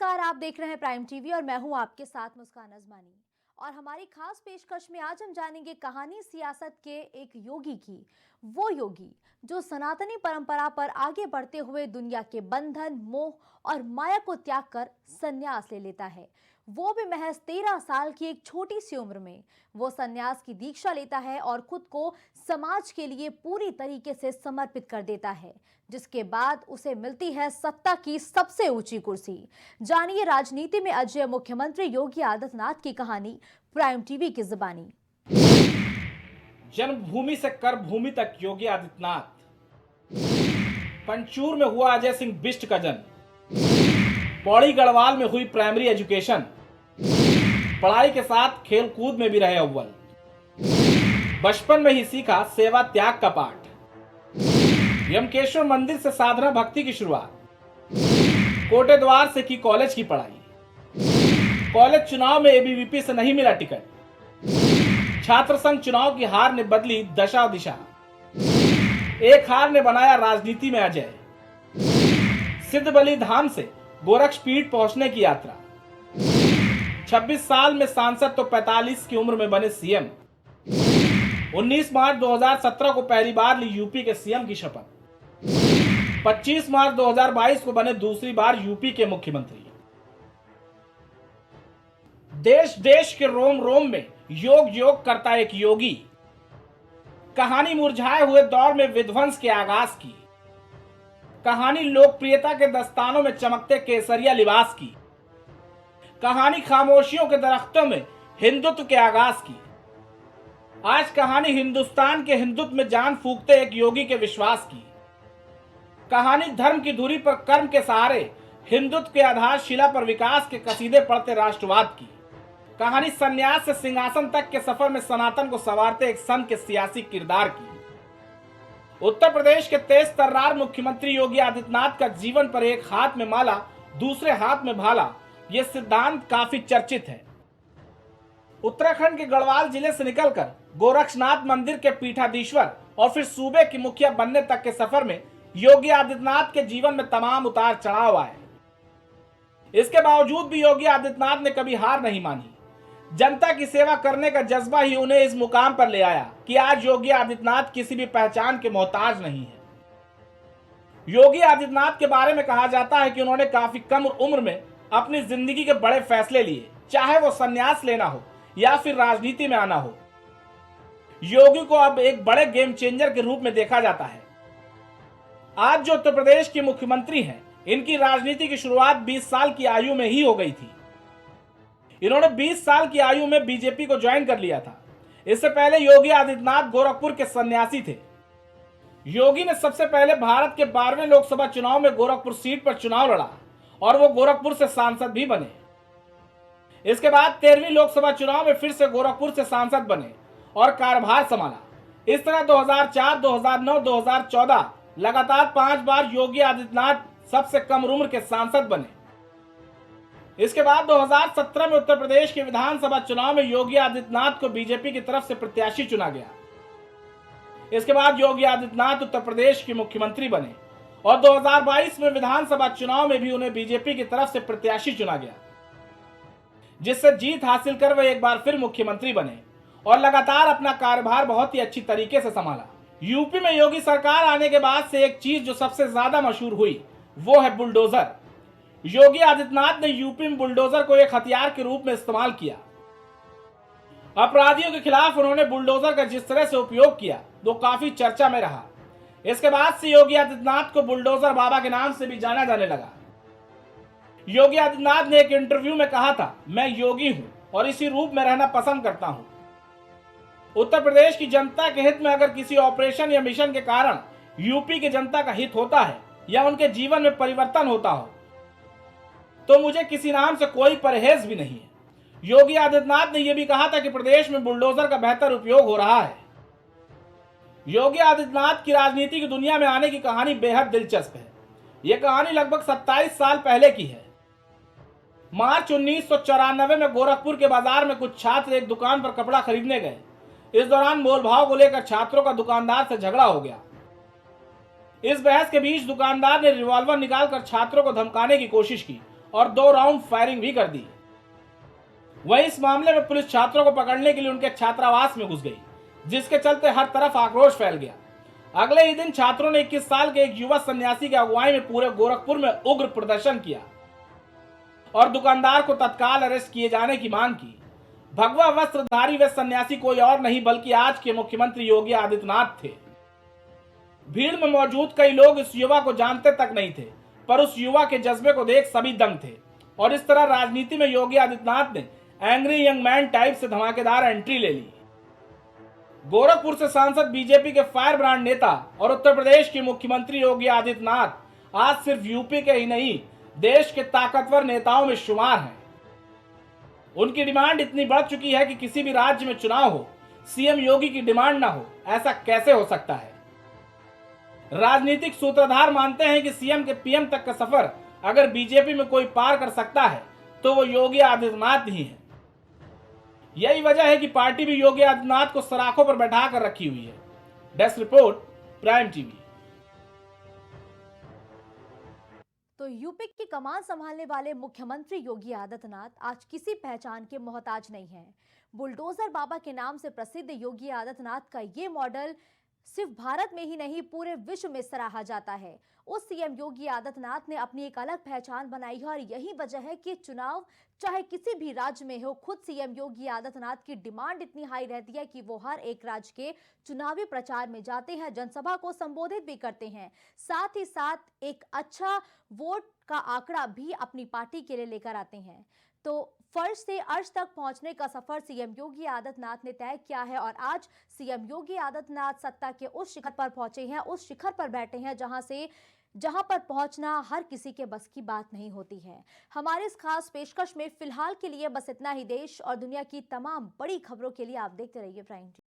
नमस्कार, आप देख रहे हैं प्राइम टीवी और मैं हूं आपके साथ मुस्कान अजमानी। और हमारी खास पेशकश में आज हम जानेंगे कहानी सियासत के एक योगी की। वो योगी जो सनातनी परंपरा पर आगे बढ़ते हुए दुनिया के बंधन, मोह और माया को त्याग कर संन्यास ले लेता है। वो भी महज 13 साल की एक छोटी सी उम्र में वो संन्यास की दीक्षा लेता है और खुद को समाज के लिए पूरी तरीके से समर्पित कर देता है, जिसके बाद उसे मिलती है सत्ता की सबसे ऊंची कुर्सी। जानिए राजनीति में अजय मुख्यमंत्री योगी आदित्यनाथ की कहानी प्राइम टीवी की जुबानी। जन्मभूमि से कर्मभूमि तक योगी आदित्यनाथ। पंचूर में हुआ अजय सिंह बिष्ट का जन्म। पौड़ी गढ़वाल में हुई प्राइमरी एजुकेशन। पढ़ाई के साथ खेल कूद में भी रहे अव्वल। बचपन में ही सीखा सेवा त्याग का पाठ। यमकेश्वर मंदिर से साधना भक्ति की शुरुआत। कोटे द्वार से की कॉलेज की पढ़ाई। कॉलेज चुनाव में एबीवीपी से नहीं मिला टिकट। छात्र संघ चुनाव की हार ने बदली दशा दिशा। एक हार ने बनाया राजनीति में अजय। सिद्ध बलि धाम से गोरक्षपीठ पहुंचने की यात्रा। 26 साल में सांसद तो 45 की उम्र में बने सीएम। 19 मार्च 2017 को पहली बार ली यूपी के सीएम की शपथ। 25 मार्च 2022 को बने दूसरी बार यूपी के मुख्यमंत्री। देश देश के रोम रोम में योग योग करता एक योगी। कहानी मुरझाए हुए दौर में विध्वंस के आगाज की। कहानी लोकप्रियता के दस्तानों में चमकते केसरिया लिबास की। कहानी खामोशियों के दरख्तों में हिंदुत्व के आगाज की। आज कहानी हिंदुस्तान के हिंदुत्व में जान फूंकते एक योगी के विश्वास की। कहानी धर्म की धुरी पर कर्म के सहारे हिंदुत्व के आधारशिला पर विकास के कसीदे पढ़ते राष्ट्रवाद की। कहानी संन्यास से सिंहासन तक के सफर में सनातन को संवारते एक संत के सियासी किरदार की। उत्तर प्रदेश के तेज तर्रार मुख्यमंत्री योगी आदित्यनाथ का जीवन पर एक हाथ में माला दूसरे हाथ में भाला, यह सिद्धांत काफी चर्चित है। उत्तराखंड के गढ़वाल जिले से निकलकर गोरक्षनाथ मंदिर के पीठाधीश्वर और फिर सूबे की मुखिया बनने तक के सफर में योगी आदित्यनाथ के जीवन में तमाम उतार चढ़ाव आए। इसके बावजूद भी योगी आदित्यनाथ ने कभी हार नहीं मानी। जनता की सेवा करने का जज्बा ही उन्हें इस मुकाम पर ले आया कि आज योगी आदित्यनाथ किसी भी पहचान के मोहताज नहीं है। योगी आदित्यनाथ के बारे में कहा जाता है कि उन्होंने काफी कम उम्र में अपनी जिंदगी के बड़े फैसले लिए, चाहे वो संन्यास लेना हो या फिर राजनीति में आना हो। योगी को अब एक बड़े गेम चेंजर के रूप में देखा जाता है। आज जो उत्तर प्रदेश के मुख्यमंत्री हैं, इनकी राजनीति की शुरुआत 20 साल की आयु में ही हो गई थी। इन्होंने 20 साल की आयु में बीजेपी को ज्वाइन कर लिया था। इससे पहले योगी आदित्यनाथ गोरखपुर के सन्यासी थे। योगी ने सबसे पहले भारत के 12वें लोकसभा चुनाव में गोरखपुर सीट पर चुनाव लड़ा और वो गोरखपुर से सांसद भी बने। इसके बाद 13वीं लोकसभा चुनाव में फिर से गोरखपुर से सांसद बने और कार्यभार संभाला। इस तरह 2004, 2009, 2014 लगातार 5 बार योगी आदित्यनाथ सबसे कम उम्र के सांसद बने। इसके बाद 2017 में उत्तर प्रदेश के विधानसभा चुनाव में योगी आदित्यनाथ को बीजेपी की तरफ से प्रत्याशी चुना गया। इसके बाद योगी आदित्यनाथ उत्तर प्रदेश के मुख्यमंत्री बने और 2022 में विधानसभा चुनाव में भी उन्हें बीजेपी की तरफ से प्रत्याशी चुना गया, जिससे जीत हासिल कर वे एक बार फिर मुख्यमंत्री बने और लगातार अपना कार्यभार बहुत ही अच्छी तरीके से संभाला। यूपी में योगी सरकार आने के बाद से एक चीज जो सबसे ज्यादा मशहूर हुई वो है बुलडोजर। योगी आदित्यनाथ ने यूपी में बुलडोजर को एक हथियार के रूप में इस्तेमाल किया। अपराधियों के खिलाफ उन्होंने बुलडोजर का जिस तरह से उपयोग किया वो काफी चर्चा में रहा। इसके बाद से योगी आदित्यनाथ को बुलडोजर बाबा के नाम से भी जाना जाने लगा। योगी आदित्यनाथ ने एक इंटरव्यू में कहा था, मैं योगी हूं और इसी रूप में रहना पसंद करता हूं। उत्तर प्रदेश की जनता के हित में अगर किसी ऑपरेशन या मिशन के कारण यूपी की जनता का हित होता है या उनके जीवन में परिवर्तन होता हो तो मुझे किसी नाम से कोई परहेज भी नहीं है। योगी आदित्यनाथ ने यह भी कहा था कि प्रदेश में बुलडोजर का बेहतर उपयोग हो रहा है। योगी आदित्यनाथ की राजनीति की दुनिया में आने की कहानी बेहद दिलचस्प है। यह कहानी लगभग 27 साल पहले की है। मार्च 1994 में गोरखपुर के बाजार में कुछ छात्र एक दुकान पर कपड़ा खरीदने गए। इस दौरान मोलभाव को लेकर छात्रों का दुकानदार से झगड़ा हो गया। इस बहस के बीच दुकानदार ने रिवॉल्वर निकालकर छात्रों को धमकाने की कोशिश की और 2 राउंड फायरिंग भी कर दी। वहीं इस मामले में पुलिस छात्रों को पकड़ने के लिए उनके छात्रावास में घुस गई, जिसके चलते हर तरफ आक्रोश फैल गया। अगले ही दिन छात्रों ने 21 साल के एक युवा सन्यासी की अगुवाई में पूरे गोरखपुर में उग्र प्रदर्शन किया और दुकानदार को तत्काल अरेस्ट किए जाने की मांग की। भगवा वस्त्रधारी वे सन्यासी कोई और नहीं बल्कि आज के मुख्यमंत्री योगी आदित्यनाथ थे। भीड़ में मौजूद कई लोग इस युवा को जानते तक नहीं थे, पर उस युवा के जज्बे को देख सभी दंग थे और इस तरह राजनीति में योगी आदित्यनाथ ने एंग्री यंग मैन टाइप से धमाकेदार एंट्री ले ली। गोरखपुर से सांसद बीजेपी के फायर ब्रांड नेता और उत्तर प्रदेश के मुख्यमंत्री योगी आदित्यनाथ आज सिर्फ यूपी के ही नहीं, देश के ताकतवर नेताओं में शुमार हैं। उनकी डिमांड इतनी बढ़ चुकी है कि किसी भी राज्य में चुनाव हो, सीएम योगी की डिमांड ना हो, ऐसा कैसे हो सकता है। राजनीतिक सूत्रधार मानते हैं कि सीएम के पीएम तक का सफर अगर बीजेपी में कोई पार कर सकता है तो वो योगी आदित्यनाथ ही है। यही वजह है कि पार्टी भी योगी आदित्यनाथ को सराखों पर बैठा कर रखी हुई है। Desk report, prime TV. तो यूपी की कमान संभालने वाले मुख्यमंत्री योगी आदित्यनाथ आज किसी पहचान के मोहताज नहीं हैं। बुलडोजर बाबा के नाम से प्रसिद्ध योगी आदित्यनाथ का ये मॉडल सिर्फ भारत में ही नहीं पूरे विश्व में सराहा जाता है। उस सीएम योगी आदित्यनाथ ने अपनी एक अलग पहचान बनाई है और यही वजह है कि चुनाव चाहे किसी भी राज्य में हो, खुद सीएम योगी आदित्यनाथ की डिमांड इतनी हाई रहती है कि वो हर एक राज्य के चुनावी प्रचार में जाते हैं, जनसभा को संबोधित भी करते हैं, साथ ही साथ एक अच्छा वोट का आंकड़ा भी अपनी पार्टी के लिए लेकर आते हैं। तो फर्श से अर्श तक पहुंचने का सफर सीएम योगी आदित्यनाथ ने तय किया है और आज सीएम योगी आदित्यनाथ सत्ता के उस शिखर पर पहुंचे हैं, उस शिखर पर बैठे हैं जहां पर पहुंचना हर किसी के बस की बात नहीं होती है। हमारे इस खास पेशकश में फिलहाल के लिए बस इतना ही। देश और दुनिया की तमाम बड़ी खबरों के लिए आप देखते रहिए प्राइम टीवी।